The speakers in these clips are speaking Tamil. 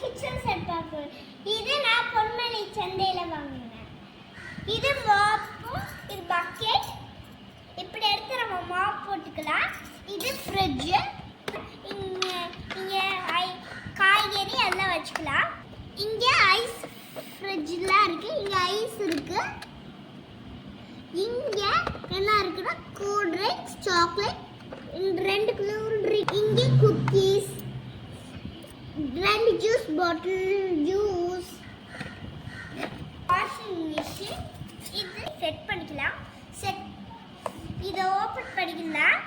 கிச்சன் செட் பார்ப்போம். இது நான் பொன்மலை சந்தையில வாங்கினேன். இது மாப்பு, இது பக்கெட். இப்படி எடுத்து நம்ம மாப் போட்டுக்கலாம். இது ஃப்ரிட்ஜ். இங்க காய்கறி எல்லாம் வச்சுக்கலாம். இங்க ஐஸ் ஃப்ரிட்ஜ்லாம் இருக்கு. இங்க ஐஸ் இருக்கு. இங்க என்ன இருக்குன்னா cool drinks, chocolate, 2 cool drink. இங்க cookies, 2 juice bottle, juice. Washing machine. இது செட் பண்ணிக்கலாம். இதை ஓப்பன் பண்ணிக்கலாம்.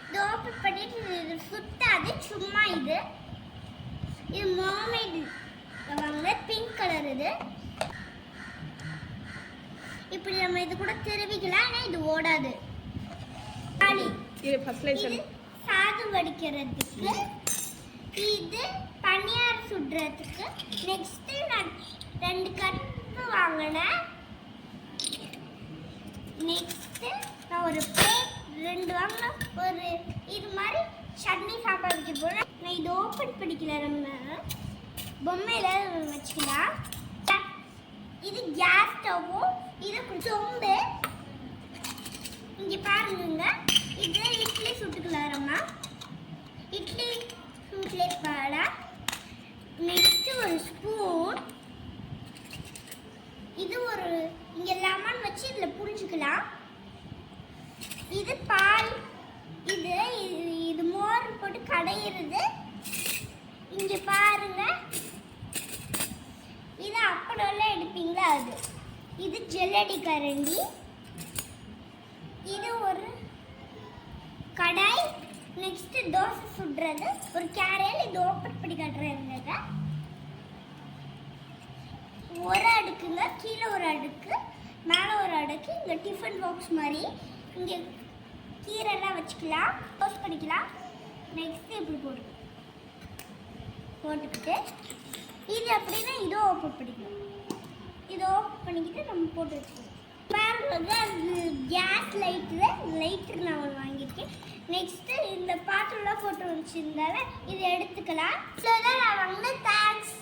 இது ஓப்பன் பண்ணிட்டு இது சுத்தாது, சும்மா இது மர்மைட் வாங்க, பிங்க் கலர். இது இப்படி நம்ம இது கூட திருவிக்கலாம். ஆனால் இது ஓடாது. இது சாதம் வடிக்கிறதுக்கு, இது பனியார் சுடுறதுக்கு. நெக்ஸ்ட் நான் 2 கப்பு வாங்கினேன். நெக்ஸ்ட் நான் ஒரு பிளேட் 2 வாங்கினேன். ஒரு இது மாதிரி சட்னி சாப்பாடு வைக்க போகிறேன். நான் இது ஓப்பன் பண்ணிக்கல. நம்ம பொம்மையில் வச்சுக்கலாம். இது கேஸ் ஸ்டவ்வும், இது சொம்பு. இங்கே பாருங்க, இது இட்லி சுட்டுக்கலாம். நம்ம இட்லி சுட்டுலே பாட. நெக்ஸ்ட் ஒரு ஸ்பூன். இது ஒரு இங்கே லெமன் வச்சு இதில் புரிஞ்சுக்கலாம். இது பால். இது மோர் போட்டு கடையிறது. இங்கே பாருங்க, இது அப்படம்லாம் எடுப்பீங்களா அது. இது ஜெல்லடி கரண்டி. இது ஒரு கடாய். நெக்ஸ்ட் தோசை சுடுறது ஒரு கேரியல். இது ஓப்பன் பண்ணி காட்டுறதுங்க. ஒரு அடுக்குங்க, கீழே ஒரு அடுக்கு, மேலே ஒரு அடுக்கு. இங்கே டிஃபன் பாக்ஸ் மாதிரி. இங்கே கீரைலாம் வச்சுக்கலாம், க்ளோஸ் பண்ணிக்கலாம். நெக்ஸ்ட் இப்படி போட்டுக்கிட்டு இது அப்படின்னா இதோ ஓப்பன் பண்ணிக்கலாம். இதை ஓப்பன் பண்ணிக்கிட்டு நம்ம போட்டு வச்சுக்கலாம். பாருங்க, அது கேஸ் லைட்டு நான் வாங்கியிருக்கேன். நெக்ஸ்ட்டு இந்த பாத்திரம்லாம் போட்டு வச்சுருந்தால இதை எடுத்துக்கலாம். ஸோ தான் நான் வாங்கினேன். தேங்க்ஸ்.